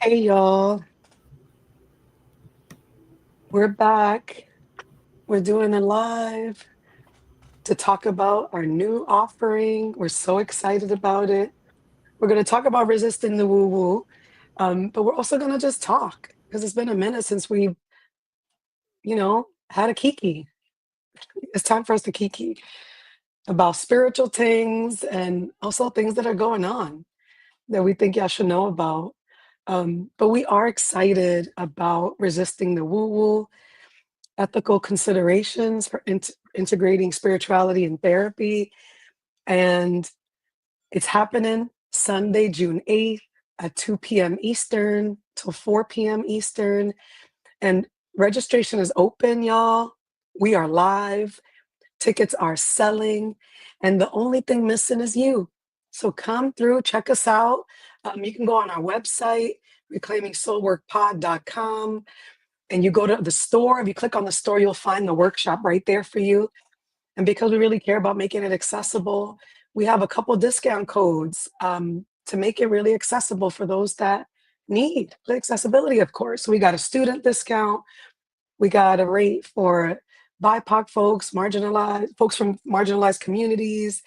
Hey y'all, we're back. We're doing a live to talk about our new offering. We're so excited about it. We're going to talk about resisting the woo woo, but we're also going to just talk because it's been a minute since we've, had a kiki. It's time for us to kiki about spiritual things and also things that are going on that we think y'all should know about. But we are excited about resisting the woo woo, ethical considerations for integrating spirituality and therapy. And it's happening Sunday, June 8th at 2 p.m. Eastern till 4 p.m. Eastern. And registration is open, y'all. We are live. Tickets are selling. And the only thing missing is you. So come through, check us out. You can go on our website, reclaimingsoulworkpod.com, and you go to the store. If you click on the store, you'll find the workshop right there for you. And because we really care about making it accessible, we have a couple discount codes to make it really accessible for those that need the accessibility, of course. So we got a student discount, we got a rate for BIPOC folks, marginalized folks from marginalized communities.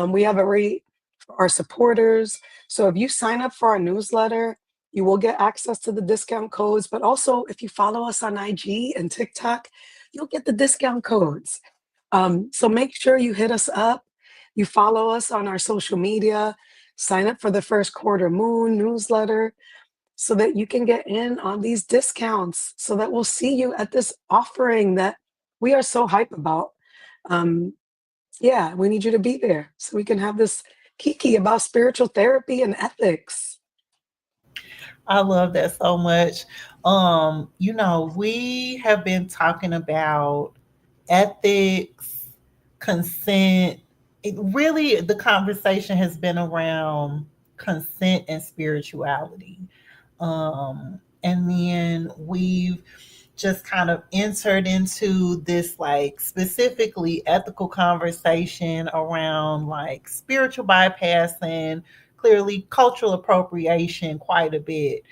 We have a rate for our supporters. So if you sign up for our newsletter, you will get access to the discount codes. But also, if you follow us on IG and TikTok, you'll get the discount codes. So make sure you hit us up. You follow us on our social media. Sign up for the first quarter moon newsletter so that you can get in on these discounts, so that we'll see you at this offering that we are so hype about. Um, yeah, we need you to be there so we can have this kiki about spiritual therapy and ethics. I love that so much. We have been talking about ethics, consent. The conversation has been around consent and spirituality. And then we've just kind of entered into this like specifically ethical conversation around like spiritual bypassing, clearly cultural appropriation quite a bit.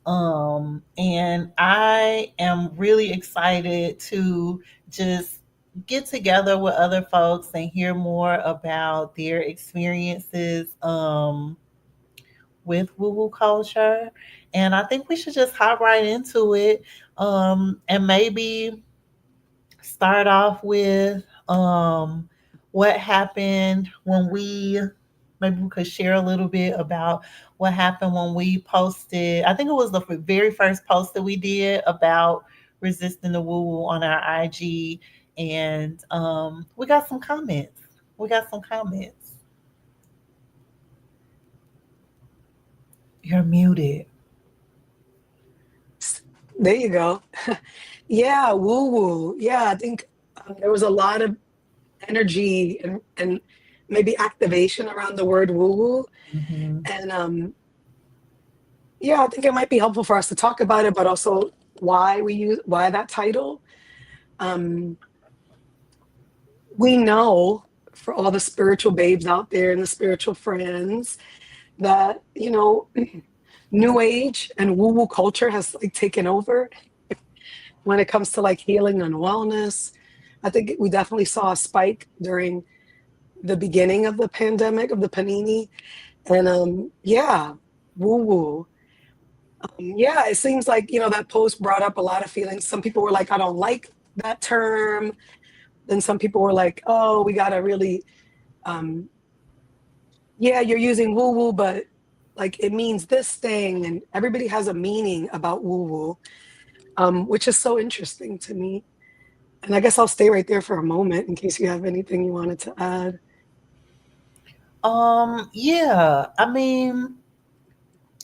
And I am really excited to just get together with other folks and hear more about their experiences with woo woo culture. And I think we should just hop right into it, and maybe start off with what happened when maybe we could share a little bit about what happened when we posted. I think it was the very first post that we did about resisting the woo woo on our IG. And we got some comments. We got some comments. You're muted. There you go. Yeah, woo woo. Yeah, I think there was a lot of energy and maybe activation around the word woo woo. Hmm. And yeah, I think it might be helpful for us to talk about it, but also why that title. Um, we know for all the spiritual babes out there and the spiritual friends that, new age and woo woo culture has like taken over when it comes to like healing and wellness. I think we definitely saw a spike during the beginning of the pandemic of the panini. And yeah, woo woo. Yeah, it seems like, that post brought up a lot of feelings. Some people were like, I don't like that term. Then some people were like, oh, we got to really, um, yeah, you're using woo woo, but like it means this thing. And everybody has a meaning about woo woo, which is so interesting to me. And I guess I'll stay right there for a moment in case you have anything you wanted to add. Yeah, I mean,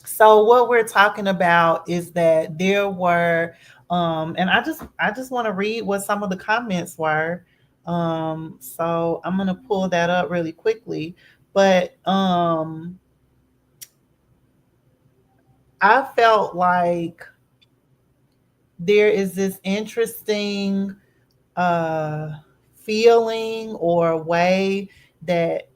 so what we're talking about is that there were, and I just want to read what some of the comments were. So I'm gonna pull that up really quickly. But I felt like there is this interesting uh feeling or way that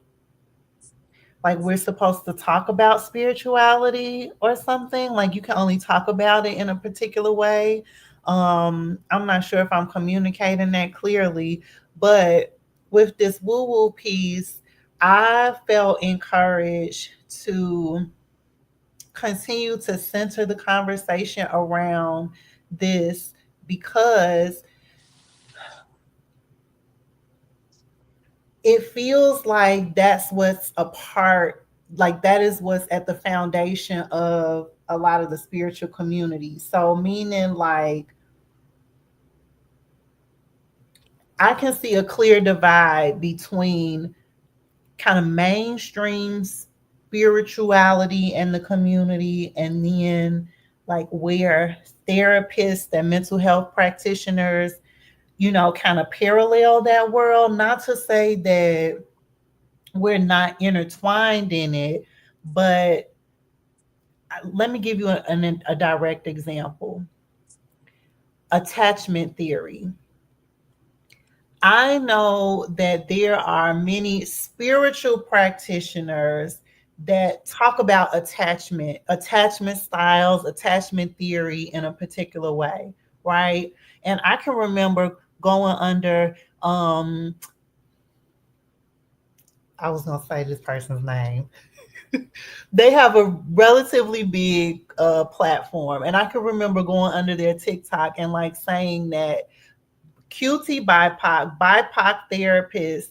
like we're supposed to talk about spirituality or something. Like you can only talk about it in a particular way. I'm not sure if I'm communicating that clearly, but with this woo woo piece, I felt encouraged to continue to center the conversation around this because it feels like that's what's a part, like that is what's at the foundation of a lot of the spiritual community. So meaning like I can see a clear divide between kind of mainstream spirituality in the community and then like where therapists and mental health practitioners, you know, kind of parallel that world. Not to say that we're not intertwined in it, but let me give you a direct example. Attachment theory. I know that there are many spiritual practitioners that talk about attachment styles, attachment theory in a particular way, right? And I can remember going under I was going to say this person's name. They have a relatively big platform, and I can remember going under their TikTok and like saying that QT BIPOC therapists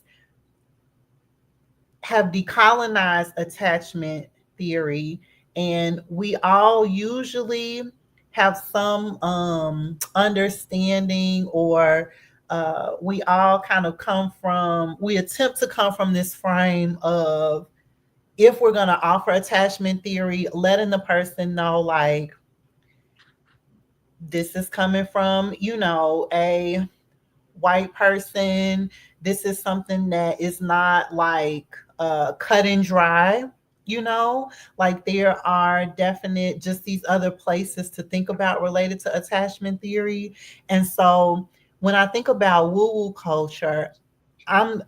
have decolonized attachment theory, and we all usually have some understanding, or we all kind of we attempt to come from this frame of, if we're going to offer attachment theory, letting the person know like this is coming from, you know, a white person. This is something that is not like cut and dry, you know, like there are definite just these other places to think about related to attachment theory. And so when I think about woo woo culture, I'm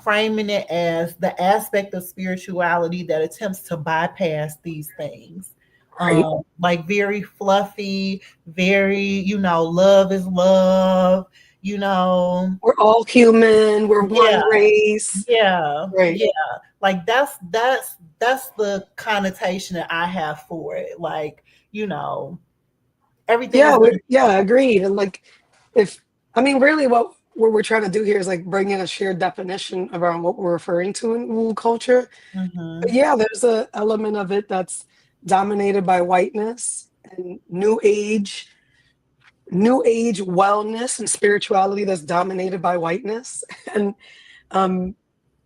framing it as the aspect of spirituality that attempts to bypass these things. Right. Like very fluffy, very, you know, love is love, you know. We're all human. We're Yeah, one race. yeah, Right. yeah. Like that's the connotation that I have for it. Like, you know, everything Yeah. is gonna Yeah. Agreed. And like, if I mean, really, what we're trying to do here is like bring in a shared definition around what we're referring to in woo culture. But mm-hmm. yeah, there's a element of it that's dominated by whiteness and new age wellness and spirituality that's dominated by whiteness, and um,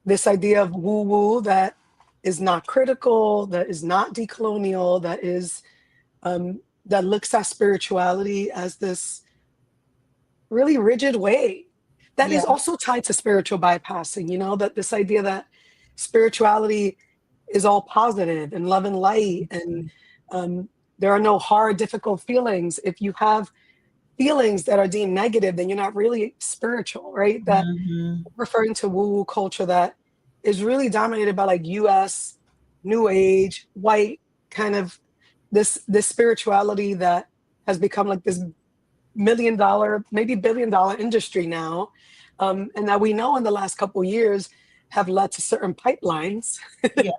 this idea of woo woo that is not critical, that is not decolonial, that looks at spirituality as this really rigid way that Yeah. is also tied to spiritual bypassing. You know, that this idea that spirituality is all positive and love and light, and um, there are no hard, difficult feelings. If you have feelings that are deemed negative, then you're not really spiritual, right? That Mm-hmm. referring to woo woo culture that is really dominated by like US, new age, white kind of this spirituality that has become like this $1 million, maybe $1 billion industry now. And that we know in the last couple of years have led to certain pipelines, Yeah.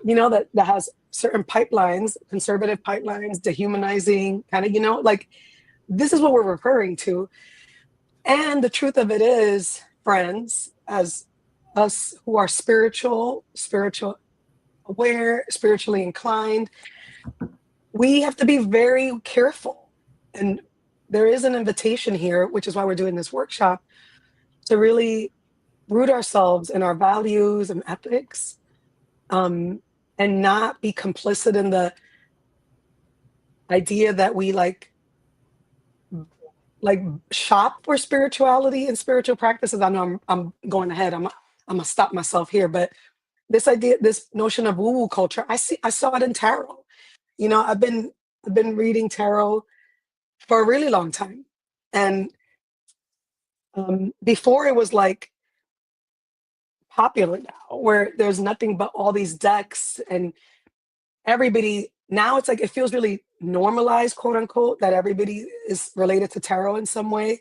you know, that has certain pipelines, conservative pipelines, dehumanizing kind of, you know, like this is what we're referring to. And the truth of it is, friends, as us who are spiritual aware, spiritually inclined, we have to be very careful. And there is an invitation here, which is why we're doing this workshop, to really root ourselves in our values and ethics, um, and not be complicit in the idea that we like shop for spirituality and spiritual practices. I know I'm going ahead. I'm gonna stop myself here, but this idea, this notion of woo-woo culture, I saw it in tarot. You know, I've been reading tarot for a really long time, and before it was like popular now, where there's nothing but all these decks and everybody now it's like it feels really normalized, quote unquote, that everybody is related to tarot in some way.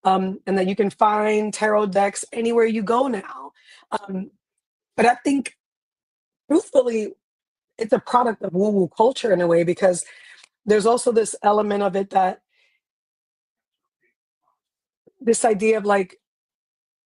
And that you can find tarot decks anywhere you go now. Um, but I think, truthfully, it's a product of woo woo culture in a way because there's also this element of it that this idea of like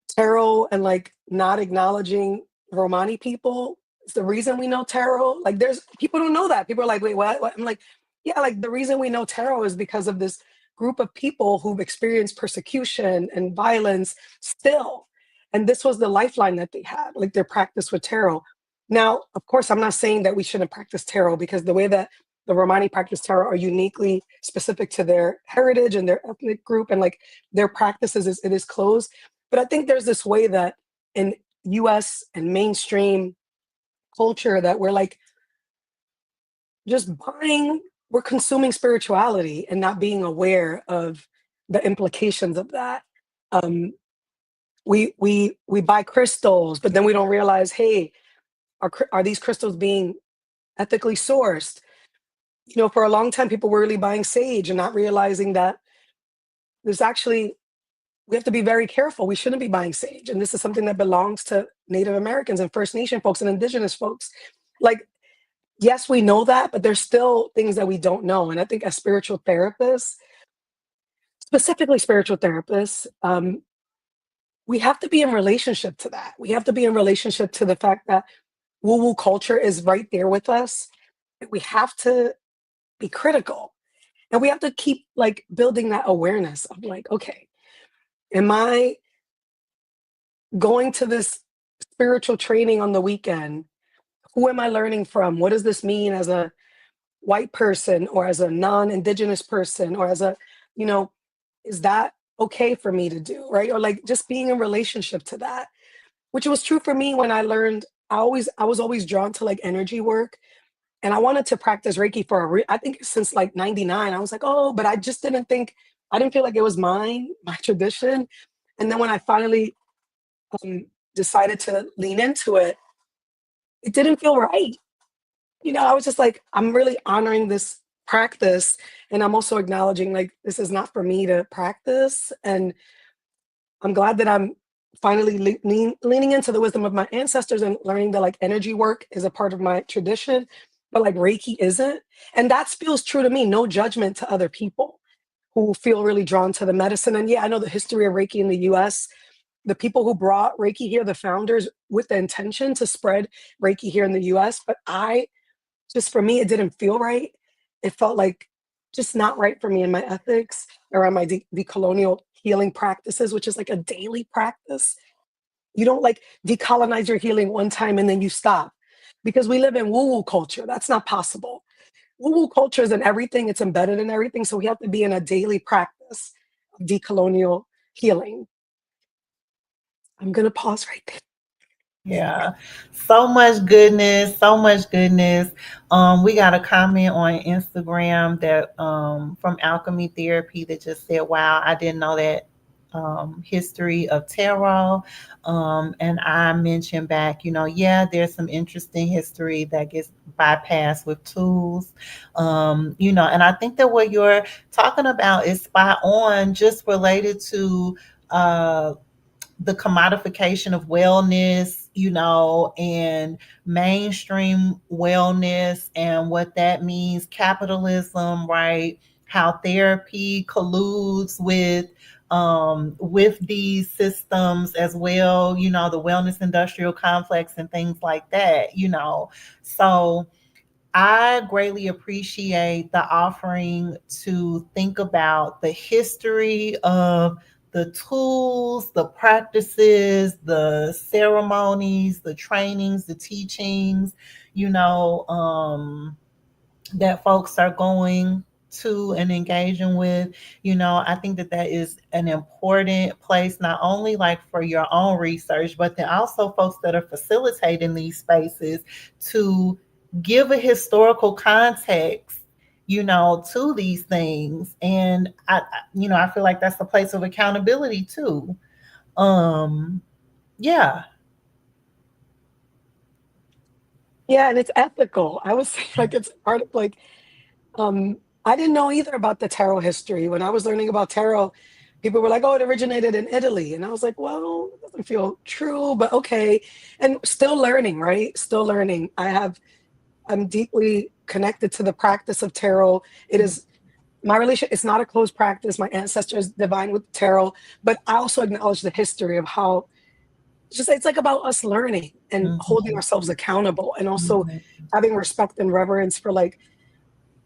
tarot and like not acknowledging Romani people is the reason we know tarot. Like there's people don't know that. People are like, wait, what? I'm like, yeah, like the reason we know tarot is because of this group of people who've experienced persecution and violence still. And this was the lifeline that they had, like their practice with tarot. Now, of course, I'm not saying that we shouldn't practice tarot because the way that the Romani practice tarot are uniquely specific to their heritage and their ethnic group and like their practices is it is closed, but I think there's this way that in US and mainstream culture that we're like just buying, we're consuming spirituality and not being aware of the implications of that. Um, we buy crystals, but then we don't realize, hey, are these crystals being ethically sourced? You know, for a long time, people were really buying sage and not realizing that there's actually we have to be very careful. We shouldn't be buying sage. And this is something that belongs to Native Americans and First Nation folks and Indigenous folks. Like, yes, we know that, but there's still things that we don't know. And I think as spiritual therapists, specifically spiritual therapists, we have to be in relationship to that. We have to be in relationship to the fact that woo woo culture is right there with us. We have to be critical and we have to keep like building that awareness of like, okay, am I going to this spiritual training on the weekend? Who am I learning from? What does this mean as a white person or as a non-indigenous person or as a, you know, is that okay for me to do, right? Or like just being in relationship to that, which was true for me when I learned. I was always drawn to like energy work, and I wanted to practice Reiki for I think since like '99. I was like, oh, but I just didn't think I didn't feel like it was mine, my tradition. And then when I finally um, decided to lean into it, it didn't feel right. You know, I was just like, I'm really honoring this practice. And I'm also acknowledging like this is not for me to practice. And I'm glad that I'm finally leaning into the wisdom of my ancestors and learning that like energy work is a part of my tradition, but like Reiki isn't. And that feels true to me. No judgment to other people who feel really drawn to the medicine. And yeah, I know the history of Reiki in the US. The people who brought Reiki here, the founders, with the intention to spread Reiki here in the US. But I just for me, it didn't feel right. It felt like just not right for me in my ethics around my decolonial healing practices, which is like a daily practice. You don't like decolonize your healing one time and then you stop because we live in woo woo culture. That's not possible. Woo woo culture is in everything, it's embedded in everything. So we have to be in a daily practice of decolonial healing. I'm going to pause right there. Yeah. So much goodness, so much goodness. We got a comment on Instagram that from Alchemy Therapy that just said, wow, I didn't know that history of tarot. And I mentioned back, yeah, there's some interesting history that gets bypassed with tools. And I think that what you're talking about is spot on, just related to the commodification of wellness, and mainstream wellness and what that means, capitalism, right? How therapy colludes with these systems as well, the wellness industrial complex and things like that, So I greatly appreciate the offering to think about the history of the tools, the practices, the ceremonies, the trainings, the teachings, you know, um, that folks are going to and engaging with. I think that that is an important place, not only like for your own research, but then also folks that are facilitating these spaces to give a historical context, to these things. And I feel like that's a place of accountability too. um yeah. Yeah, and it's ethical. I was saying like it's part of like I didn't know either about the tarot history. When I was learning about tarot, people were like, "Oh, it originated in Italy," and I was like, "Well, it doesn't feel true, but okay." And still learning, right? Still learning. I'm deeply connected to the practice of tarot. It is my relation. It's not a closed practice. My ancestors divine with tarot, but I also acknowledge the history of how just it's like about us learning and holding Mhm, ourselves accountable and also mhm, having respect and reverence for like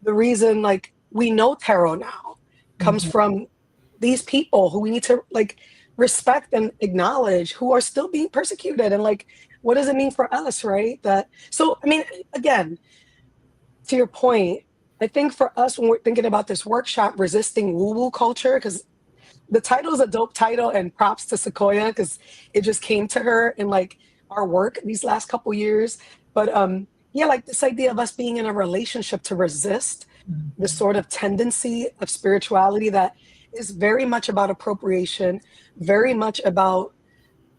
the reason like we know tarot now comes mhm, from these people who we need to like respect and acknowledge who are still being persecuted and like what does it mean for us, right? That so I mean again, to your point, I think for us when we're thinking about this workshop resisting woo-woo culture, because the title is a dope title and props to Sequoia because it just came to her in like our work these last couple years. But yeah, like this idea of us being in a relationship to resist the mhm, sort of tendency of spirituality that is very much about appropriation, very much about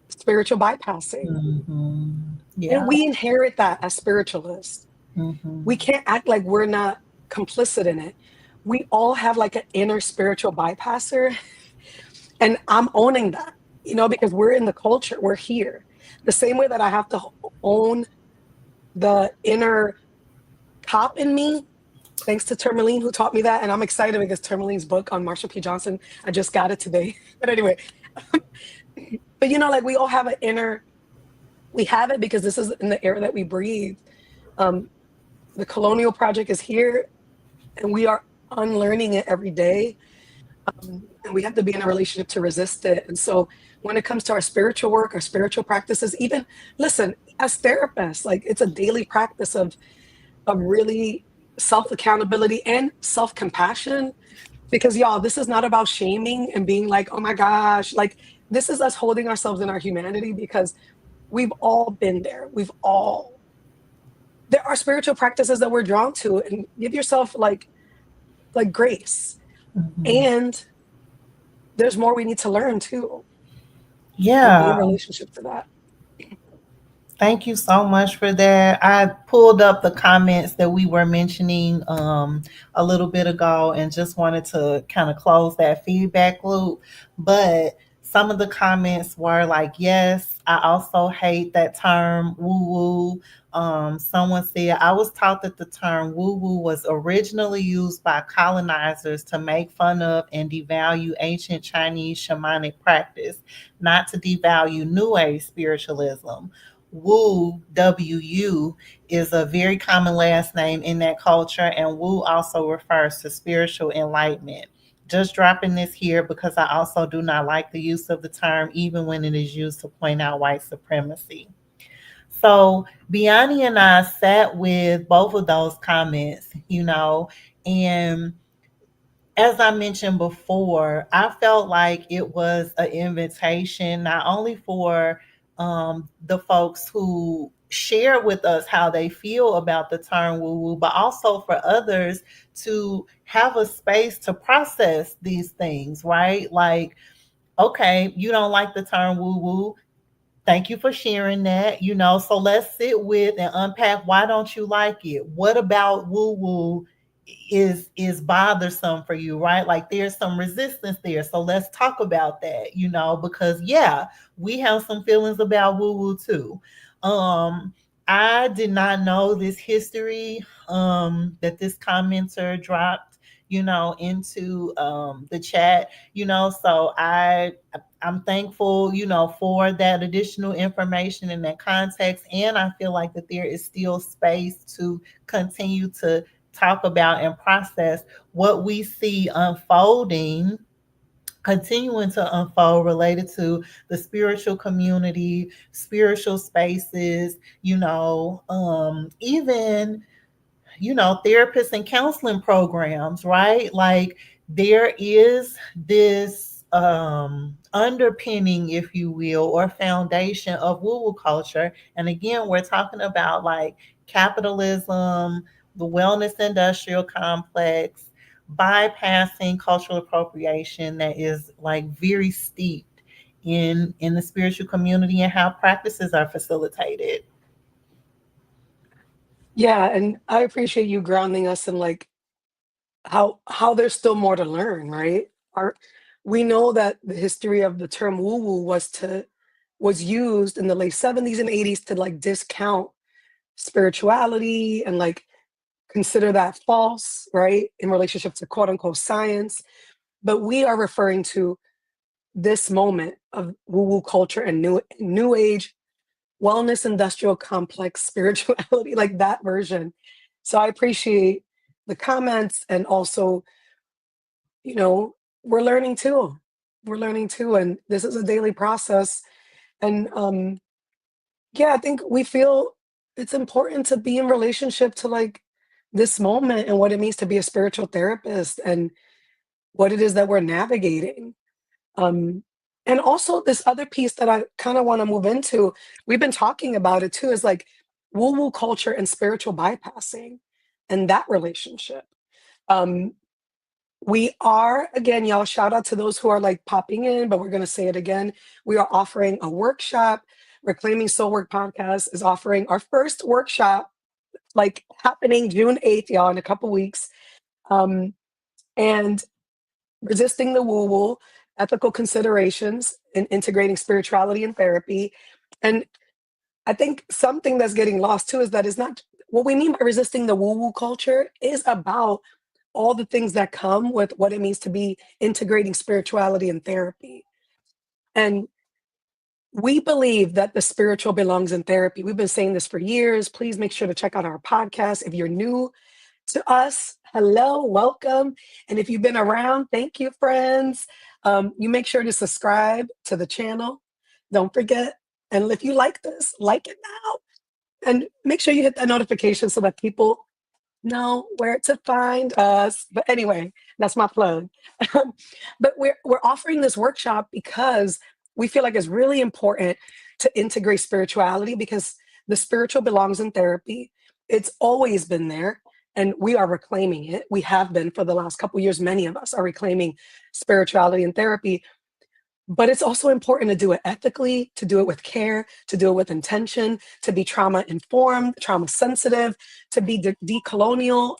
spiritual bypassing. mhm. And Yeah. we inherit that as spiritualists. Mhm, We can't act like we're not complicit in it. We all have like an inner spiritual bypasser. And I'm owning that, because we're in the culture, we're here. The same way that I have to own the inner cop in me, thanks to Tourmaline who taught me that. And I'm excited because Tourmaline's book on Marsha P. Johnson, I just got it today. But anyway, but like we all have an inner, we have it because this is in the air that we breathe. Um, the colonial project is here and we are unlearning it every day. And we have to be in a relationship to resist it. And so when it comes to our spiritual work, our spiritual practices, even listen, as therapists, like it's a daily practice of really self accountability and self compassion. Because y'all, this is not about shaming and being like, oh my gosh, like this is us holding ourselves in our humanity because we've all been there. There are spiritual practices that we're drawn to, and give yourself like grace. mhm. And there's more we need to learn too, and be Yeah. in relationship to that. Thank you so much for that. I pulled up the comments that we were mentioning a little bit ago and just wanted to kind of close that feedback loop. But some of the comments were like, yes, I also hate that term woo woo. Someone said, I was taught that the term woo woo was originally used by colonizers to make fun of and devalue ancient Chinese shamanic practice, not to devalue New Age spiritualism. Wu, W-U, is a very common last name in that culture, and Wu also refers to spiritual enlightenment. Just dropping this here because I also do not like the use of the term, even when it is used to point out white supremacy. So, Biani and I sat with both of those comments, and as I mentioned before, I felt like it was an invitation not only for the folks who share with us how they feel about the term woo woo, but also for others to have a space to process these things, right? Like, okay, you don't like the term woo woo. Thank you for sharing that. So let's sit with and unpack, why don't you like it? What about woo woo is bothersome for you, right? Like there's some resistance there. So let's talk about that, because yeah, we have some feelings about woo woo too. Um I did not know this history that this commenter dropped, into the chat, so I'm thankful, for that additional information and that context. And I feel like that there is still space to continue to talk about and process what we see unfolding, continuing to unfold related to the spiritual community, spiritual spaces, even therapists and counseling programs, right? Like there is this underpinning, if you will, or foundation of woo woo culture. And again, we're talking about like capitalism, the wellness industrial complex, bypassing cultural appropriation that is like very steeped in the spiritual community and how practices are facilitated. Yeah, and I appreciate you grounding us in like how there's still more to learn, right? Our We know that the history of the term woo woo was used in the late 70s and 80s to like discount spirituality and like consider that false, right? In relationship to quote unquote science. But we are referring to this moment of woo woo culture and new age wellness industrial complex spirituality, like that version. So I appreciate the comments and also, you know, we're learning too. We're learning too. And this is a daily process. And yeah, I think we feel it's important to be in relationship to like this moment and what it means to be a spiritual therapist and what it is that we're navigating. Um, and also this other piece that I kind of want to move into, we've been talking about it too, is like woo-woo culture and spiritual bypassing and that relationship. Um, we are, again, y'all, shout out to those who are like popping in, but we're going to say it again. We are offering a workshop. Reclaiming Soul Work Podcast is offering our first workshop, like happening June 8th, y'all, in a couple weeks. Um, and resisting the woo woo, ethical considerations in integrating spirituality and therapy. And I think something that's getting lost too is that it's not what we mean by resisting the woo woo culture is about all the things that come with what it means to be integrating spirituality and therapy. And we believe that the spiritual belongs in therapy. We've been saying this for years. Please make sure to check out our podcast. If you're new to us, hello, welcome. And if you've been around, thank you, friends. You make sure to subscribe to the channel. Don't forget. And if you like this, like it now. And make sure you hit that notification so that people know where to find us. But anyway, that's my plug. But we're offering this workshop because we feel like it's really important to integrate spirituality because the spiritual belongs in therapy. It's always been there and we are reclaiming it. We have been for the last couple of years. Many of us are reclaiming spirituality and therapy, but it's also important to do it ethically, to do it with care, to do it with intention, to be trauma informed, trauma sensitive, to be decolonial,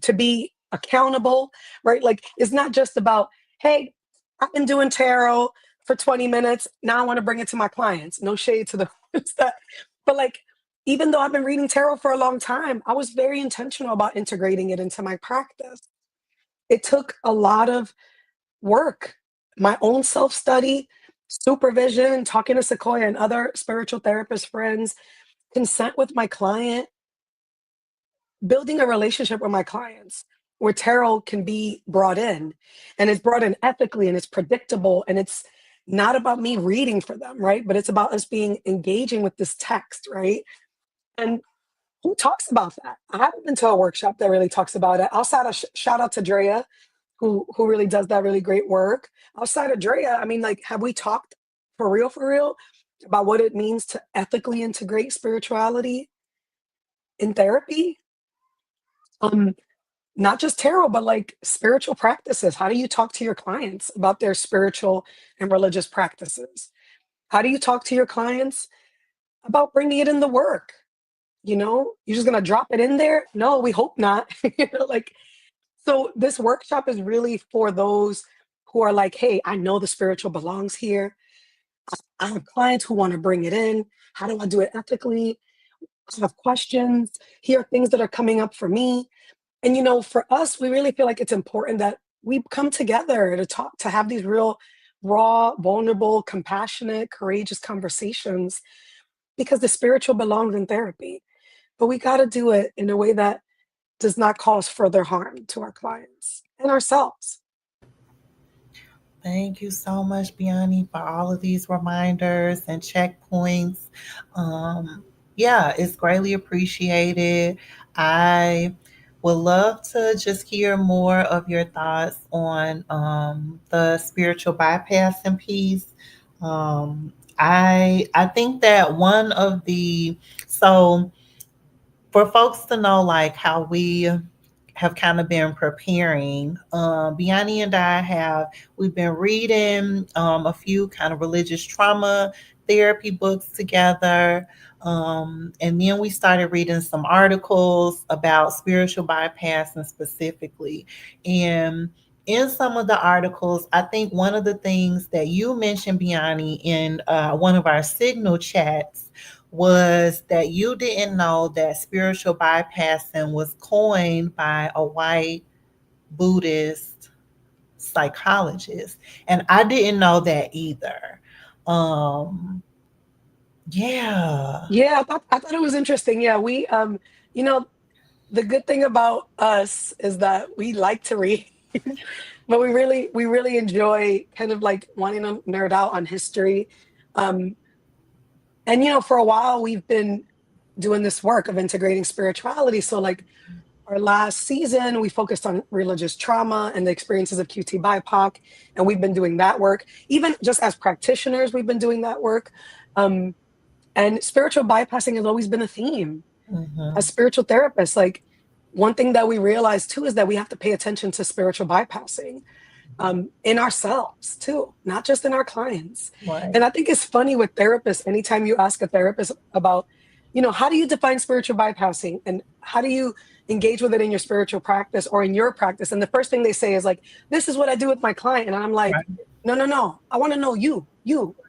to be accountable, right? Like it's not just about, hey, I've been doing tarot for 20 minutes. Now I want to bring it to my clients. No shade to the that, but like even though I've been reading tarot for a long time, I was very intentional about integrating it into my practice. It took a lot of work, my own self study, supervision, talking to Sequoia and other spiritual therapist friends, consent with my client, building a relationship with my clients where tarot can be brought in and it's brought in ethically and it's predictable and it's not about me reading for them, right? But it's about us being engaging with this text, right? And who talks about that? I haven't been to a workshop that really talks about it. Outside of shout out to Drea, who really does that really great work. Outside of Drea, I mean, like, have we talked for real, about what it means to ethically integrate spirituality in therapy? Um, Not just tarot, but like spiritual practices. How do you talk to your clients about their spiritual and religious practices? How do you talk to your clients about bringing it in the work? You know, you're just gonna drop it in there? No, we hope not. You know, like so. This workshop is really for those who are like, "Hey, I know the spiritual belongs here. I have clients who want to bring it in. How do I do it ethically? I have questions. Here are things that are coming up for me." And you know, for us, we really feel like it's important that we come together to talk, to have these real, raw, vulnerable, compassionate, courageous conversations because the spiritual belongs in therapy. But we got to do it in a way that does not cause further harm to our clients and ourselves. Thank you so much, Biani, for all of these reminders and checkpoints. Um, yeah, it's greatly appreciated. I would love to just hear more of your thoughts on the spiritual bypassing piece. I think that one of the so for folks to know like how we have kind of been preparing. Biani and I have we've been reading a few kind of religious trauma therapy books together. And then we started reading some articles about spiritual bypassing specifically. And in some of the articles, I think one of the things that you mentioned, Biani, in one of our signal chats was that you didn't know that spiritual bypassing was coined by a white Buddhist psychologist. And I didn't know that either. Um, yeah. Yeah, I thought it was interesting. Yeah, you know, the good thing about us is that we like to read, but we really enjoy kind of like wanting to nerd out on history. Um, and for a while we've been doing this work of integrating spirituality. So like our last season, we focused on religious trauma and the experiences of QT BIPOC, and we've been doing that work. Even just as practitioners, we've been doing that work. Um, and spiritual bypassing has always been a theme. As Mhm. spiritual therapists, like one thing that we realize too is that we have to pay attention to spiritual bypassing in ourselves too, not just in our clients. Right. And I think it's funny with therapists, anytime you ask a therapist about, how do you define spiritual bypassing and how do you engage with it in your spiritual practice or in your practice? And the first thing they say is like, this is what I do with my client. And I'm like, Right. no, no, no. I want to know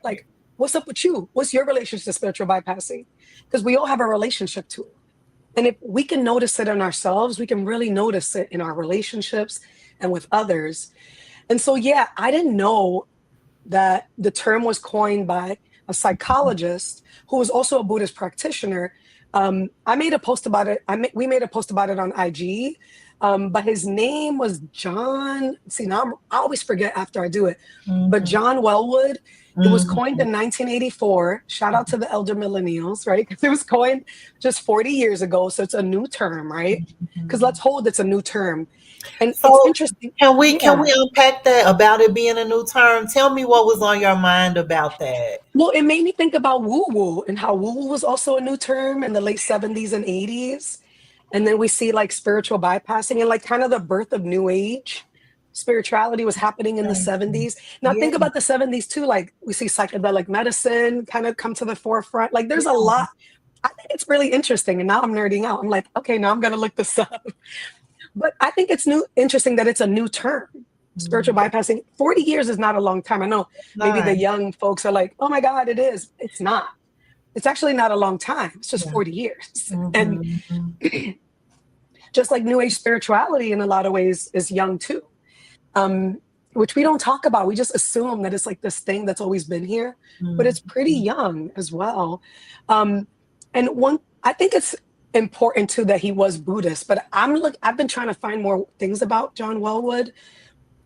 like, what's up with you? What's your relationship to spiritual bypassing? Because we all have a relationship to it. And if we can notice it in ourselves, we can really notice it in our relationships and with others. And so, yeah, I didn't know that the term was coined by a psychologist who was also a Buddhist practitioner. I made a post about it. We made a post about it on IG, but his name was John. See, now I always forget after I do it, but Mhm. John Wellwood. It was coined Mhm. in 1984. Shout out to the elder millennials, right? Because it was coined just 40 years ago. So it's a new term, right? Because Mhm. let's hold it's a new term. And it's So interesting. can we Yeah. unpack that about it being a new term? Tell me what was on your mind about that. Well, it made me think about woo woo and how woo woo was also a new term in the late 70s and 80s. And then we see like spiritual bypassing and like kind of the birth of new age. Spirituality was happening in the Right. 70s. Now Yeah. think about the 70s too. Like we see psychedelic medicine kind of come to the forefront. Like there's a Yeah. lot. I think it's really interesting. And now I'm nerding out. I'm like, okay, now I'm gonna look this up. But I think it's interesting that it's a new term. Spiritual Mm. bypassing. 40 years is not a long time. I know maybe the Nice. young folks are like, oh my God, it is. It's not. It's actually not a long time. It's just Yeah. 40 years. And Mhm. just like New Age spirituality in a lot of ways is young too, um, which we don't talk about. We just assume that it's like this thing that's always been here, but it's pretty Mhm. young as well. Um, and I think it's important too that he was Buddhist, but I've been trying to find more things about John Wellwood.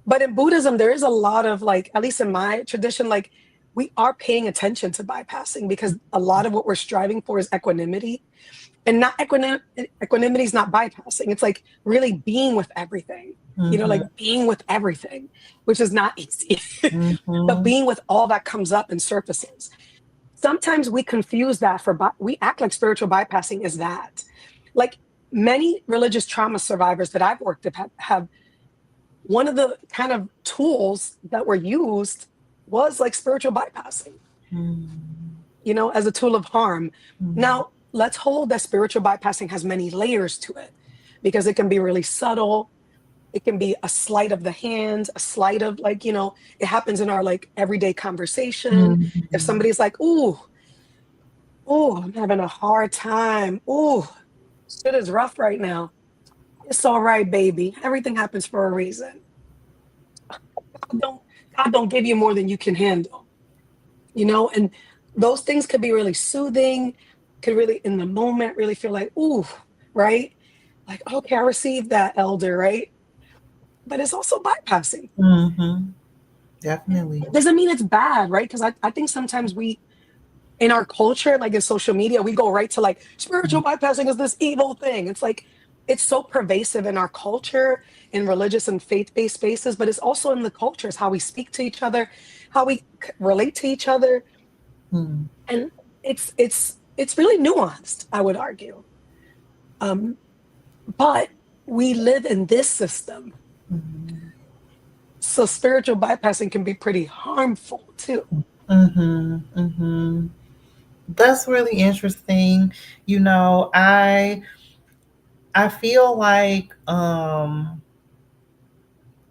But in Buddhism, there is a lot of like, at least in my tradition, like we are paying attention to bypassing because a lot of what we're striving for is equanimity. And not equanimity is not bypassing. It's like really being with everything, like Mhm. being with everything, which is not easy, but Mhm. being with all that comes up and surfaces. Sometimes we confuse that we act like spiritual bypassing is that. Like many religious trauma survivors that I've worked with have one of the kind of tools that were used was like spiritual bypassing, Mhm. as a tool of harm. Mhm. Now, let's hold that spiritual bypassing has many layers to it because it can be really subtle. It can be a sleight of the hand, a sleight of like, it happens in our like everyday conversation. If Mhm. somebody's like, ooh, I'm having a hard time. Ooh, shit is rough right now. It's all right, baby. Everything happens for a reason. God don't, God don't give you more than you can handle, and those things could be really soothing, could really in the moment really feel like, ooh, right? Like, okay, I received that, elder, right? But it's also bypassing. Mhm. Definitely. It doesn't mean it's bad, right? Because I think sometimes in our culture, like in social media, we go right to like spiritual bypassing is this evil thing. It's like, it's so pervasive in our culture, in religious and faith-based spaces, but it's also in the cultures, how we speak to each other, how we relate to each other. Mhm. And it's really nuanced, I would argue. Um, but we live in this system, Mhm. so spiritual bypassing can be pretty harmful too. Mhm. Mhm. That's really interesting. You know, I feel like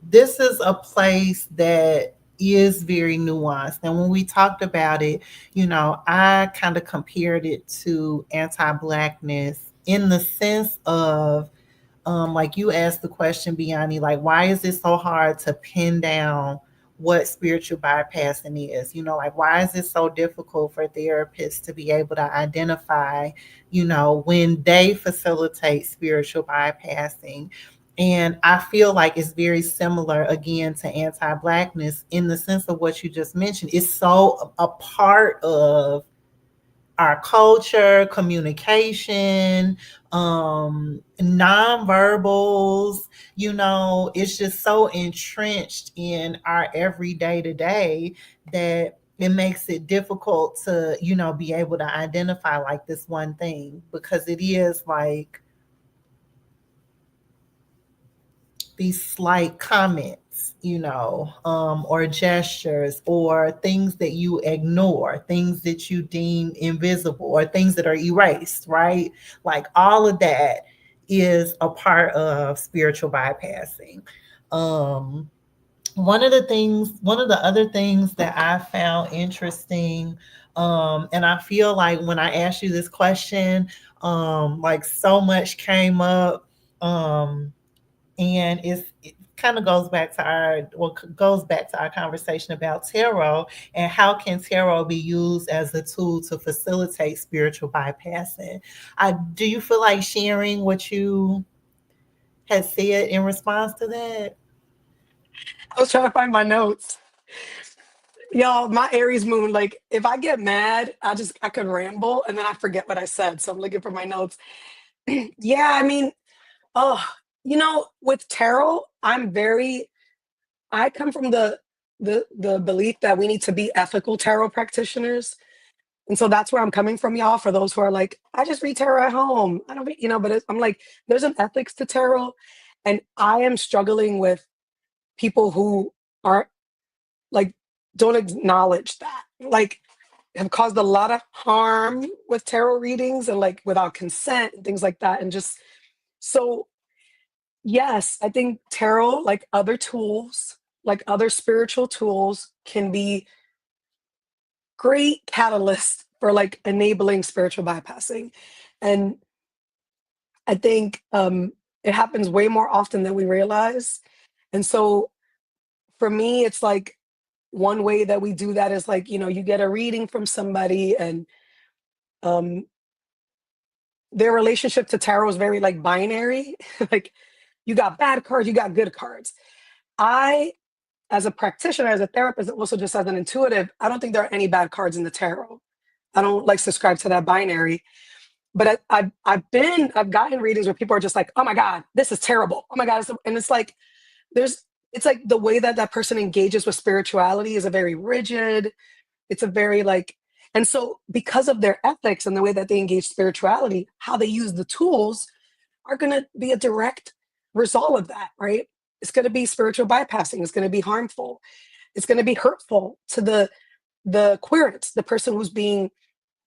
this is a place that is very nuanced. And when we talked about it, you know, I kind of compared it to anti-blackness in the sense of like you asked the question, Biani, like, why is it so hard to pin down what spiritual bypassing is? You know, like, why is it so difficult for therapists to be able to identify, you know, when they facilitate spiritual bypassing? And I feel like it's very similar again to anti Blackness in the sense of what you just mentioned. It's so a part of our culture, communication, nonverbals, you know, it's just so entrenched in our everyday to day that it makes it difficult to, you know, be able to identify like this one thing because it is like these slight comments, you know, or gestures, or things that you ignore, things that you deem invisible, or things that are erased, right? Like all of that is a part of spiritual bypassing. Um, one of the other things that I found interesting, and I feel like when I asked you this question, like so much came up. And it kind of goes back to our conversation about tarot and how can tarot be used as a tool to facilitate spiritual bypassing. Do you feel like sharing what you had said in response to that? I was trying to find my notes. Y'all, my Aries moon, like if I get mad, I could ramble and then I forget what I said. So I'm looking for my notes. Yeah, I mean, oh, with tarot, I come from the belief that we need to be ethical tarot practitioners. And so that's where I'm coming from, y'all, for those who are like, I just read tarot at home. I don't, but I'm like, there's an ethics to tarot. And I am struggling with people who are like, don't acknowledge that. Like, have caused a lot of harm with tarot readings and like without consent and things like that. And just so, yes, I think tarot, like other spiritual tools, can be great catalyst for like enabling spiritual bypassing. And I think it happens way more often than we realize. And so for me, it's like one way that we do that is like, you get a reading from somebody and um, their relationship to tarot is very like binary. Like you got bad cards, you got good cards. I, as a practitioner, as a therapist, and also just as an intuitive, I don't think there are any bad cards in the tarot. I don't like subscribe to that binary. But I've gotten readings where people are just like, oh my God, this is terrible. Oh my God. And it's like, it's like the way that that person engages with spirituality is a very rigid, it's a very like, and so because of their ethics and the way that they engage spirituality, how they use the tools are going to be a direct result of that, right? It's going to be spiritual bypassing. It's going to be harmful. It's going to be hurtful to the querent, the person who's being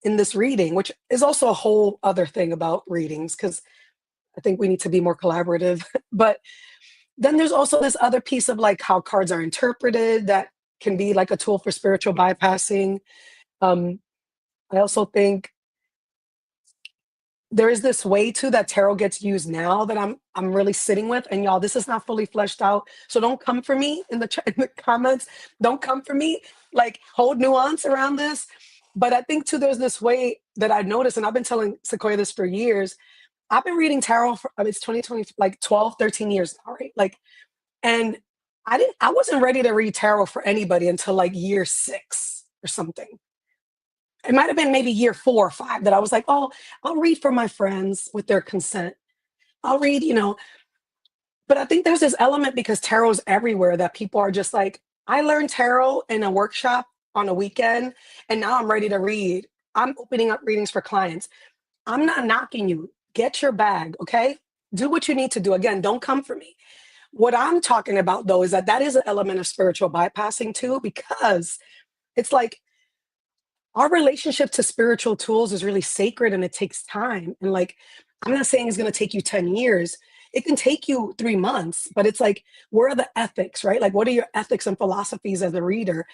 in this reading, which is also a whole other thing about readings, because I think we need to be more collaborative. But then there's also this other piece of like how cards are interpreted that can be like a tool for spiritual bypassing. Um, I also think there is this way too that tarot gets used now that I'm really sitting with. And y'all, this is not fully fleshed out, so don't come for me in in the comments. Don't come for me. Like hold nuance around this. But I think too, there's this way that I noticed, and I've been telling Sequoia this for years. I've been reading tarot for it's 2020, like 12, 13 years now, right? Like, and I wasn't ready to read tarot for anybody until like year 6 or something. It might have been maybe year 4 or 5 that I was like, oh, I'll read for my friends with their consent. I'll read, but I think there's this element because tarot's everywhere that people are just like, I learned tarot in a workshop on a weekend and now I'm ready to read. I'm opening up readings for clients. I'm not knocking you. Get your bag, okay? Do what you need to do. Again, don't come for me. What I'm talking about though is that is an element of spiritual bypassing too, because it's like Our relationship to spiritual tools is really sacred and it takes time. And like, I'm not saying it's going to take you 10 years. It can take you 3 months, but it's like, where are the ethics, right? Like, what are your ethics and philosophies as a reader?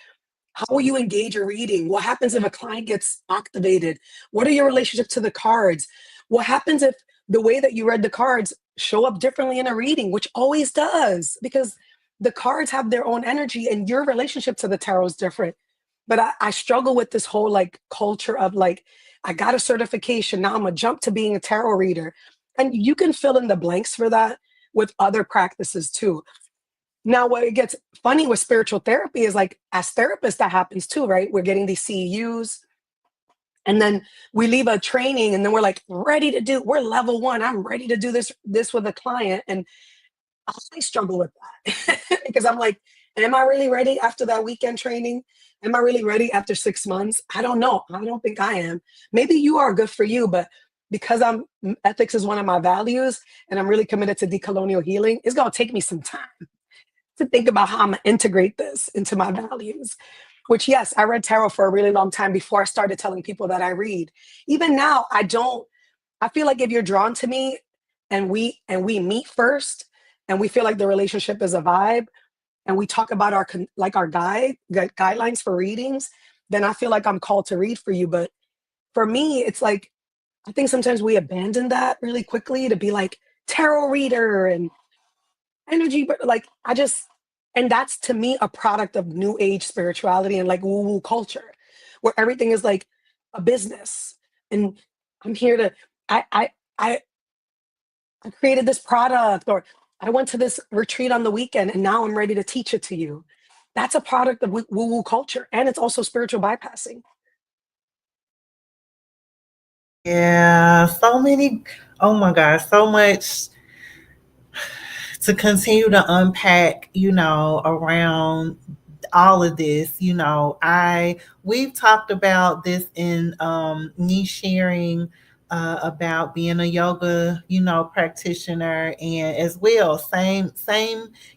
How will you engage your reading? What happens if a client gets activated? What are your relationship to the cards? What happens if the way that you read the cards show up differently in a reading, which always does, because the cards have their own energy and your relationship to the tarot is different. But I struggle with this whole like culture of like, I got a certification. Now I'm gonna jump to being a tarot reader. And you can fill in the blanks for that with other practices too. Now, what it gets funny with spiritual therapy is like, as therapists, that happens too, right? We're getting these CEUs, and then we leave a training, and then we're like ready to do. We're level one. I'm ready to do this with a client, and I struggle with that because I'm like, am I really ready after that weekend training? Am I really ready after 6 months? I don't know. I don't think I am. Maybe you are, good for you, but because I'm ethics is one of my values, and I'm really committed to decolonial healing, it's gonna take me some time to think about how I'm gonna integrate this into my values. Which, yes, I read tarot for a really long time before I started telling people that I read. Even now, I don't. I feel like if you're drawn to me, and we meet first, and we feel like the relationship is a vibe, and we talk about our like our guidelines for readings, then I feel like I'm called to read for you. But for me, it's like I think sometimes we abandon that really quickly to be like tarot reader and energy, but like I just, and that's to me a product of new age spirituality and like woo woo culture, where everything is like a business. And I'm here to, I, I, I, I created this product, or I went to this retreat on the weekend and now I'm ready to teach it to you. That's a product of woo woo culture. And it's also spiritual bypassing. Yeah, so many. Oh my gosh, so much to continue to unpack, around all of this. I we've talked about this in me sharing about being a yoga, practitioner, and as well, same,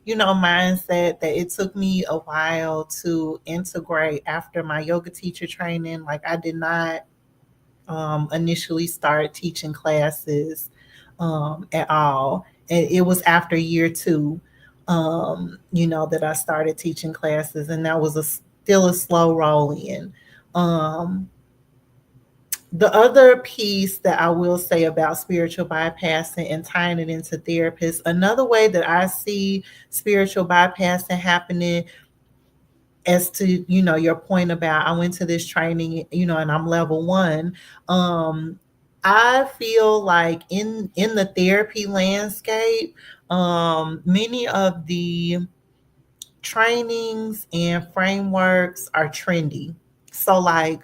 mindset that it took me a while to integrate after my yoga teacher training. Like I did not initially start teaching classes at all. And it was after year two, that I started teaching classes, and that was still a slow roll in. Um, the other piece that I will say about spiritual bypassing and tying it into therapists, another way that I see spiritual bypassing happening, as to your point about I went to this training, and I'm level one. I feel like in the therapy landscape, many of the trainings and frameworks are trendy. So like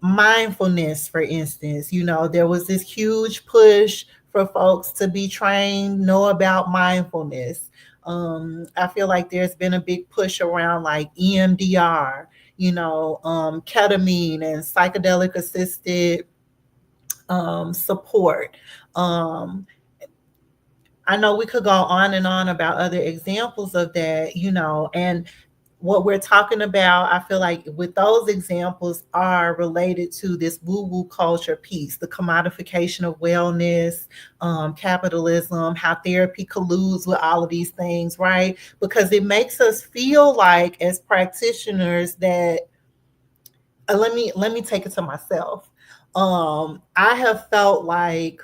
mindfulness, for instance, there was this huge push for folks to be trained, know about mindfulness. I feel like there's been a big push around like EMDR, ketamine and psychedelic assisted support. Um, I know we could go on and on about other examples of that, and what we're talking about, I feel like with those examples are related to this woo-woo culture piece, the commodification of wellness, capitalism, how therapy colludes with all of these things, right? Because it makes us feel like as practitioners that let me take it to myself. I have felt like,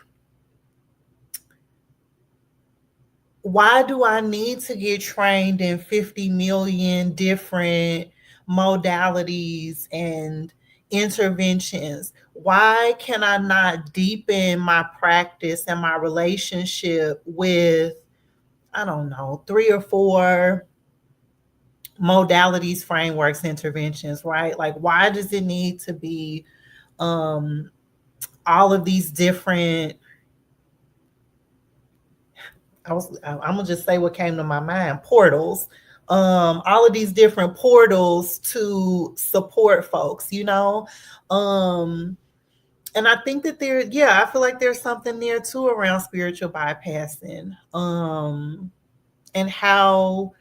why do I need to get trained in 50 million different modalities and interventions? Why can I not deepen my practice and my relationship with, I don't know, three or four modalities, frameworks, interventions, right? Like, why does it need to be um, all of these different, I'm gonna just say what came to my mind, portals, all of these different portals to support folks, um and I think that I feel like there's something there too around spiritual bypassing, and how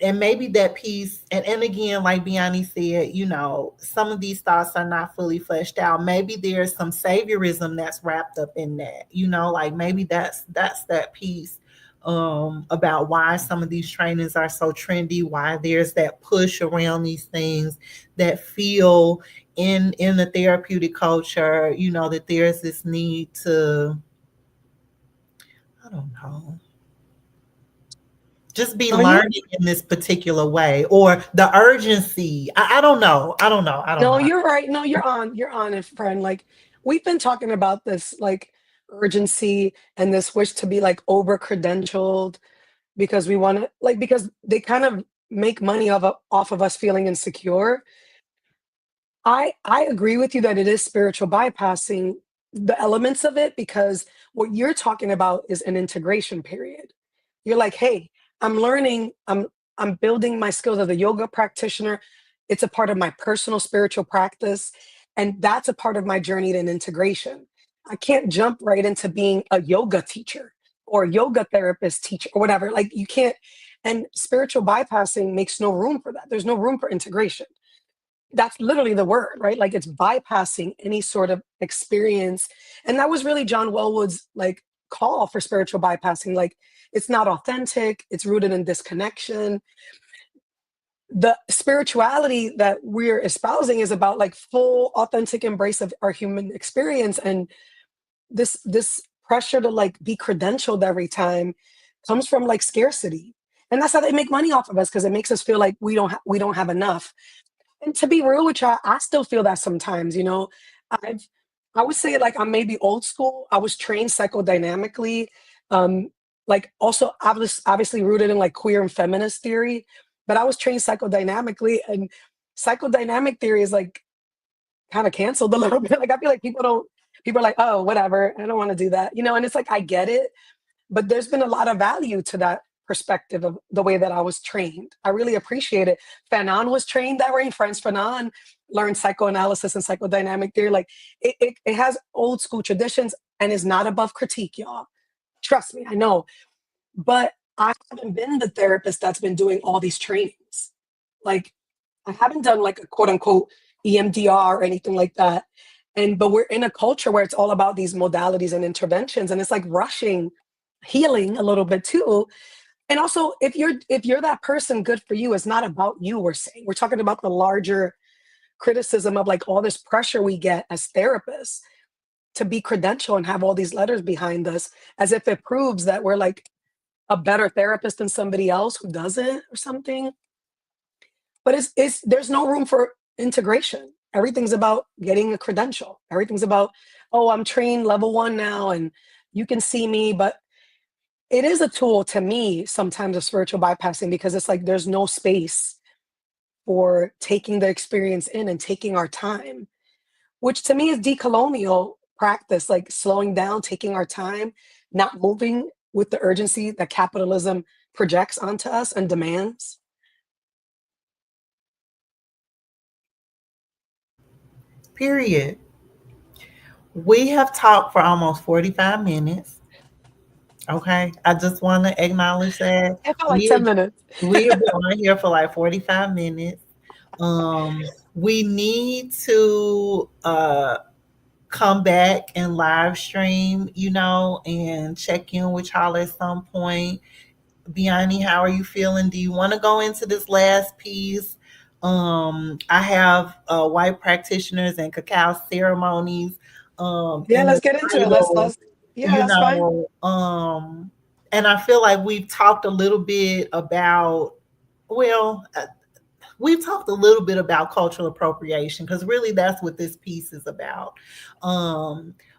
and maybe that piece, and again, like Biani said, you know, some of these thoughts are not fully fleshed out. Maybe there's some saviorism that's wrapped up in that, you know, like maybe that's that piece about why some of these trainings are so trendy, why there's that push around these things that feel in the therapeutic culture, you know, that there's this need to, I don't know, just be No, you're learning in this particular way, or the urgency. I don't know. I don't know. I don't no, know. you're right. No, you're on it, friend. Like we've been talking about this like urgency and this wish to be like over credentialed because we want to like because they kind of make money off of us feeling insecure. I agree with you that it is spiritual bypassing the elements of it because what you're talking about is an integration period. You're like, "Hey, I'm learning, I'm building my skills as a yoga practitioner. It's a part of my personal spiritual practice, and that's a part of my journey to integration. I can't jump right into being a yoga teacher or a yoga therapist teacher or whatever. Like you can't and spiritual bypassing makes no room for that. There's no room for integration that's literally the word, right? Like it's bypassing any sort of experience. And that was really John Wellwood's like call for spiritual bypassing. Like it's not authentic, it's rooted in disconnection. The spirituality that we're espousing is about like full authentic embrace of our human experience. And this pressure to like be credentialed every time comes from like scarcity. And that's how they make money off of us because it makes us feel like we don't have enough. And to be real with y'all, I still feel that sometimes, you know. I've I would say like I'm maybe old school. I was trained psychodynamically. Um, like also obviously rooted in like queer and feminist theory, but I was trained psychodynamically and psychodynamic theory is like kind of canceled a little bit. Like I feel like people are like, oh, whatever, I don't want to do that, you know, and it's like I get it, but there's been a lot of value to that perspective of the way that I was trained. I really appreciate it. Fanon was trained that way. Franz Fanon learned psychoanalysis and psychodynamic theory. Like it has old school traditions and is not above critique, y'all. Trust me, I know. But I haven't been the therapist that's been doing all these trainings. Like I haven't done like a quote unquote EMDR or anything like that. And but we're in a culture where it's all about these modalities and interventions, and it's like rushing healing a little bit too. And also, if you're that person, good for you. It's not about you. We're talking about the larger criticism of like all this pressure we get as therapists to be credential and have all these letters behind us, as if it proves that we're like a better therapist than somebody else who doesn't or something. But it's there's no room for integration. Everything's about getting a credential. Everything's about, oh, I'm trained level one now and you can see me. But it is a tool to me sometimes of spiritual bypassing because it's like there's no space for taking the experience in and taking our time, which to me is decolonial practice, like slowing down, taking our time, not moving with the urgency that capitalism projects onto us and demands. Period. We have talked for almost 45 minutes. Okay. I just want to acknowledge that It felt like we 10 have, minutes. we have been on here for like 45 minutes. We need to come back and live stream, you know, and check in with y'all at some point. Biani, how are you feeling? Do you want to go into this last piece? I have white practitioners and cacao ceremonies Yeah, in the let's get into it. title, Let's yeah, you that's fine. know, and I feel like we've talked a little bit about, well, we've talked a little bit about cultural appropriation because really that's what this piece is about.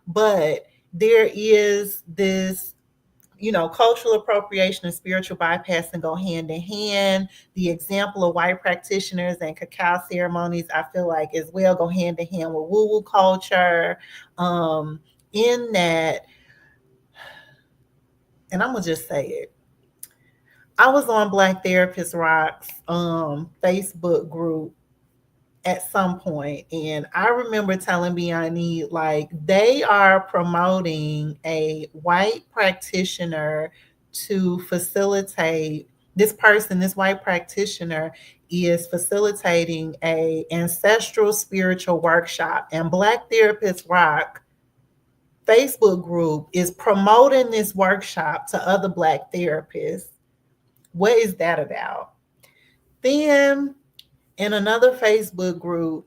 But there is this, you know, cultural appropriation and spiritual bypassing go hand in hand. The example of white practitioners and cacao ceremonies, I feel like as well go hand in hand with woo woo culture. In that, and I'm gonna just say it. I was on Black Therapist Rocks Facebook group at some point, and I remember telling Biani like they are promoting a white practitioner to facilitate this person, this white practitioner, is facilitating a ancestral spiritual workshop, and Black Therapists Rock Facebook group is promoting this workshop to other Black therapists. What is that about? Then in another Facebook group,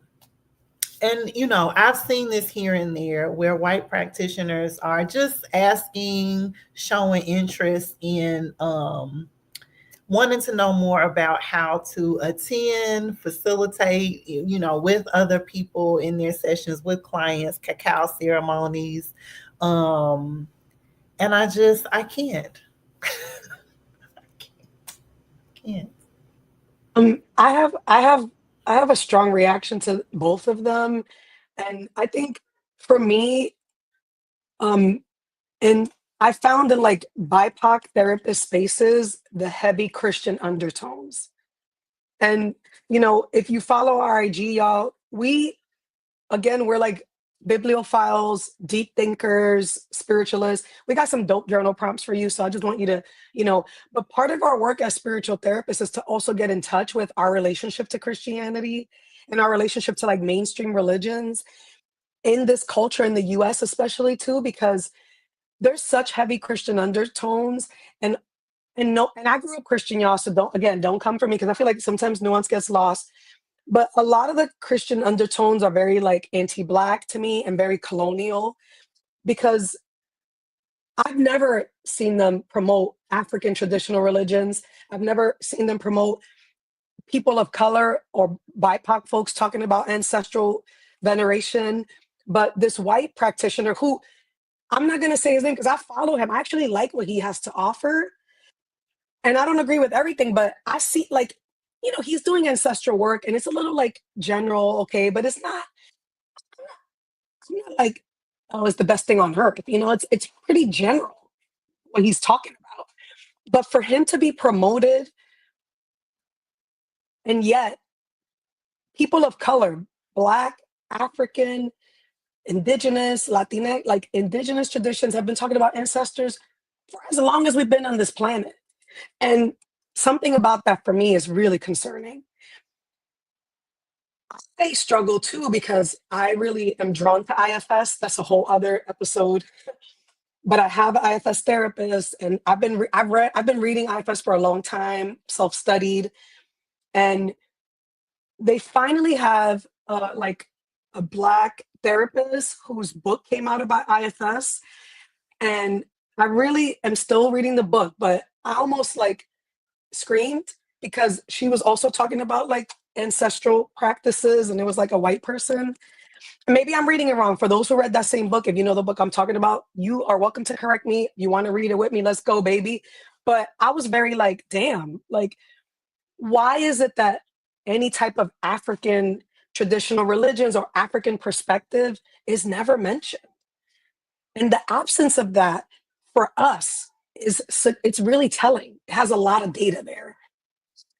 and I've seen this here and there where white practitioners are just asking, showing interest in wanting to know more about how to attend, facilitate, with other people in their sessions with clients, cacao ceremonies. Um, and I can't. Can't. Um, I have I have I have a strong reaction to both of them, and I think for me, um, and I found in like BIPOC therapist spaces the heavy Christian undertones. And if you follow our IG, y'all, we're like bibliophiles, deep thinkers, spiritualists. We got some dope journal prompts for you. So I just want you to, but part of our work as spiritual therapists is to also get in touch with our relationship to Christianity and our relationship to like mainstream religions in this culture in the US, especially too, because there's such heavy Christian undertones. And no, and I grew up Christian, y'all. So don't come for me because I feel like sometimes nuance gets lost. But a lot of the Christian undertones are very like anti-black to me and very colonial because I've never seen them promote African traditional religions. I've never seen them promote people of color or BIPOC folks talking about ancestral veneration. But this white practitioner who I'm not going to say his name because I follow him. I actually like what he has to offer. And I don't agree with everything, but I see like, he's doing ancestral work and it's a little like general, okay, but it's not like, oh, it's the best thing on earth. It's pretty general what he's talking about. But for him to be promoted, and yet people of color, Black, African, Indigenous, Latina, like Indigenous traditions have been talking about ancestors for as long as we've been on this planet. And something about that for me is really concerning. I struggle too because I really am drawn to IFS. That's a whole other episode. But I have an IFS therapist, and I've been reading IFS for a long time, self-studied, and they finally have like a Black therapist whose book came out about IFS, and I really am still reading the book, but I almost like screamed because she was also talking about like ancestral practices, and it was like a white person. Maybe I'm reading it wrong. For those who read that same book, if you know the book I'm talking about, you are welcome to correct me. You want to read it with me? Let's go, baby. But I was very like, damn, like, why is it that any type of African traditional religions or African perspective is never mentioned? And the absence of that for us it's really telling. It has a lot of data there.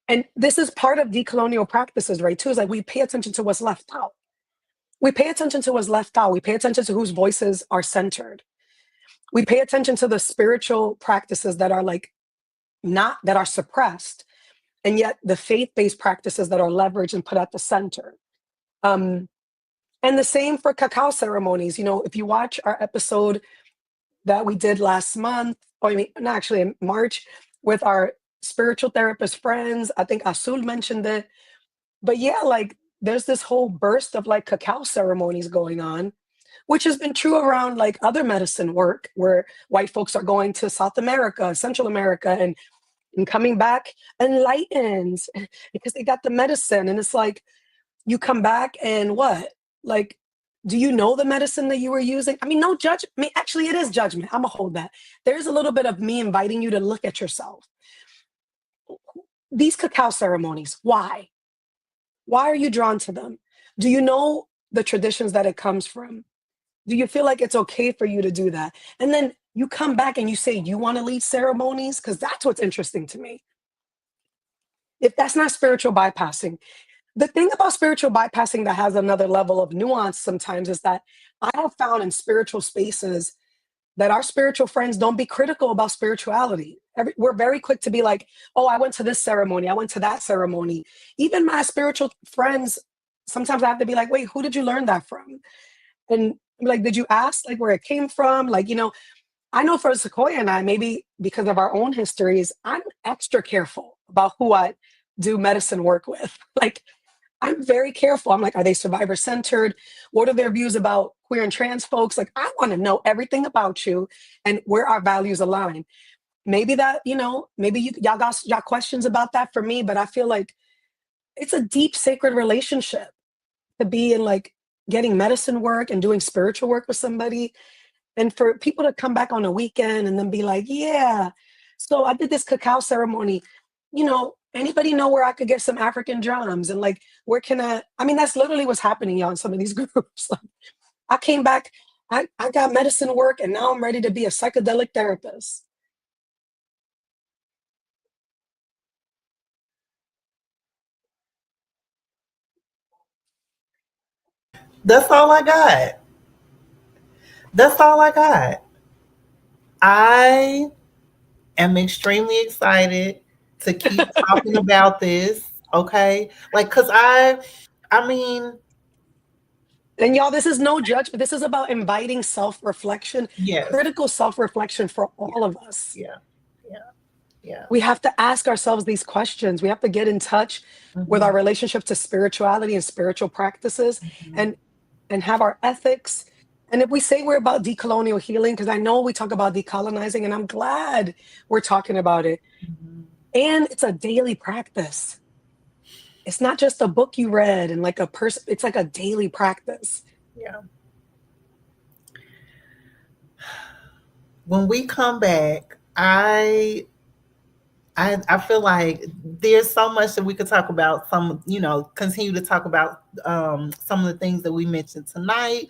And this is part of decolonial practices, right? Too, is like we pay attention to what's left out. We pay attention to what's left out. We pay attention to whose voices are centered. We pay attention to the spiritual practices that are like not that are suppressed, and yet the faith-based practices that are leveraged and put at the center. Um, and the same for cacao ceremonies. If you watch our episode that we did last month, or I mean, not actually in March, with our spiritual therapist friends, I think Asul mentioned it. But yeah, like there's this whole burst of like cacao ceremonies going on, which has been true around like other medicine work where white folks are going to South America, Central America, and coming back enlightened because they got the medicine. And it's like, you come back and what? Like, do you know the medicine that you were using? I mean, no judge. I mean, actually, it is judgment. I'm gonna hold that. There's a little bit of me inviting you to look at yourself. These cacao ceremonies, why? Why are you drawn to them? Do you know the traditions that it comes from? Do you feel like it's okay for you to do that? And then you come back and you say you want to lead ceremonies because that's what's interesting to me. If that's not spiritual bypassing, the thing about spiritual bypassing that has another level of nuance sometimes is that I have found in spiritual spaces that our spiritual friends don't be critical about spirituality. we're very quick to be like, oh, I went to this ceremony, I went to that ceremony. Even my spiritual friends, sometimes I have to be like, wait, who did you learn that from? And like, did you ask like where it came from? Like, I know for Sequoia and I, maybe because of our own histories, I'm extra careful about who I do medicine work with. Like, I'm very careful. I'm like, are they survivor centered? What are their views about queer and trans folks? Like, I want to know everything about you and where our values align. Maybe that, maybe y'all got y'all questions about that for me, but I feel like it's a deep, sacred relationship to be in like getting medicine work and doing spiritual work with somebody. And for people to come back on a weekend and then be like, yeah, so I did this cacao ceremony. Anybody know where I could get some African drums? And like, where can I mean, that's literally what's happening, y'all, in some of these groups. Like, I came back, I got medicine work, and now I'm ready to be a psychedelic therapist. That's all I got. That's all I got. I am extremely excited to keep talking about this. Okay. Like, cause I mean, And y'all, this is no judgment. This is about inviting self reflection, yes. critical self reflection for Yeah. all of us. Yeah. Yeah. Yeah. We have to ask ourselves these questions. We have to get in touch with Mm-hmm. our relationship to spirituality and spiritual practices Mm-hmm. and have our ethics. And if we say we're about decolonial healing, because I know we talk about decolonizing, and I'm glad we're talking about it. Mm-hmm. And it's a daily practice. It's not just a book you read and like a person, it's like a daily practice. Yeah. When we come back, I feel like there's so much that we could talk about. Continue to talk about some of the things that we mentioned tonight.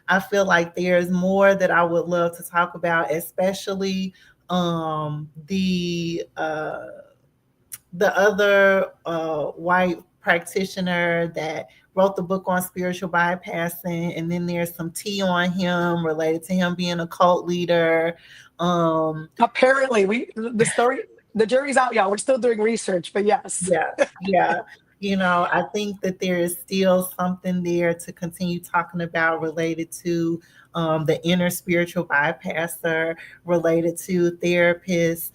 I feel like there's more that I would love to talk about, especially the other white practitioner that wrote the book on spiritual bypassing, and then there's some tea on him related to him being a cult leader. Apparently, the jury's out, y'all. We're still doing research, but yes. Yeah, yeah. I think that there is still something there to continue talking about related to the inner spiritual bypasser, related to therapists.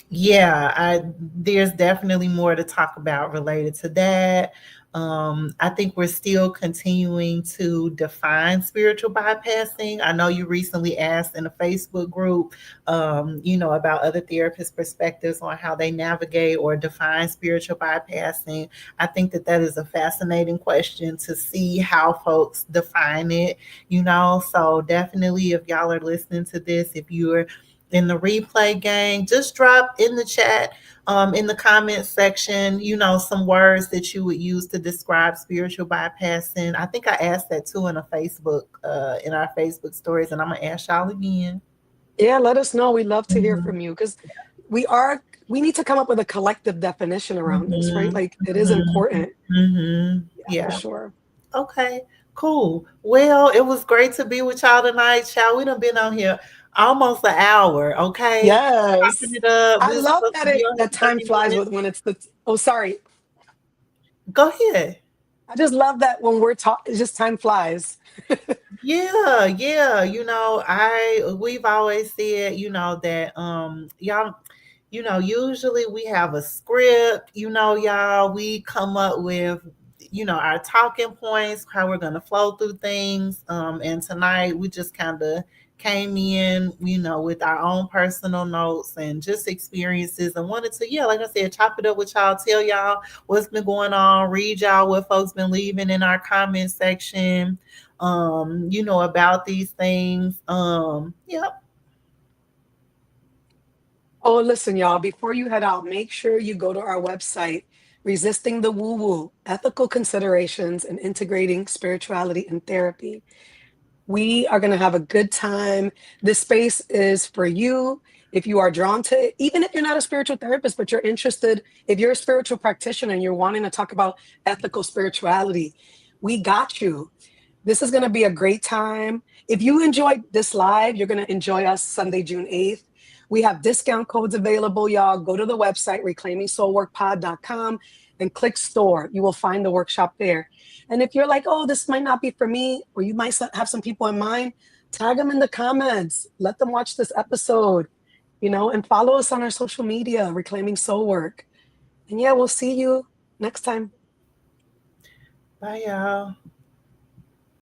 Yeah, there's definitely more to talk about related to that. I think we're still continuing to define spiritual bypassing. I know you recently asked in a Facebook group, about other therapists' perspectives on how they navigate or define spiritual bypassing. I think that is a fascinating question to see how folks define it. So definitely, if y'all are listening to this, if you're in the replay gang, just drop in the chat, in the comment section, some words that you would use to describe spiritual bypassing. I think I asked that too in in our Facebook stories, and I'm gonna ask y'all again. Yeah, let us know. We'd love to hear Mhm, from you because we need to come up with a collective definition around this, right? mhm, Like it is mhm, important. mhm. Yeah, for Yeah. sure. Okay. Cool. Well, it was great to be with y'all tonight, y'all. We done been on here almost an hour. Okay. Popping Yes. it up. I We're love supposed to that be on here that time 30 flies minutes. when it's oh, sorry. Go ahead. I just love that when we're talking, it's just time flies. Yeah, yeah. We've always said, that y'all, usually we have a script, y'all, we come up with, our talking points, how we're gonna flow through things. And tonight we just kind of came in, with our own personal notes and just experiences and wanted to, yeah, like I said, chop it up with y'all, tell y'all what's been going on, read y'all what folks been leaving in our comment section, about these things. Yep. Oh, listen, y'all, before you head out, make sure you go to our website, Resisting the Woo Woo, Ethical Considerations and Integrating Spirituality and Therapy. We are going to have a good time. This space is for you. If you are drawn to it, even if you're not a spiritual therapist, but you're interested, if you're a spiritual practitioner and you're wanting to talk about ethical spirituality, we got you. This is going to be a great time. If you enjoyed this live, you're going to enjoy us Sunday, June 8th. We have discount codes available, y'all. Go to the website, reclaimingsoulworkpod.com, and click store. You will find the workshop there. And if you're like, oh, this might not be for me, or you might have some people in mind, tag them in the comments. Let them watch this episode, and follow us on our social media, Reclaiming Soul Work. And yeah, we'll see you next time. Bye, y'all.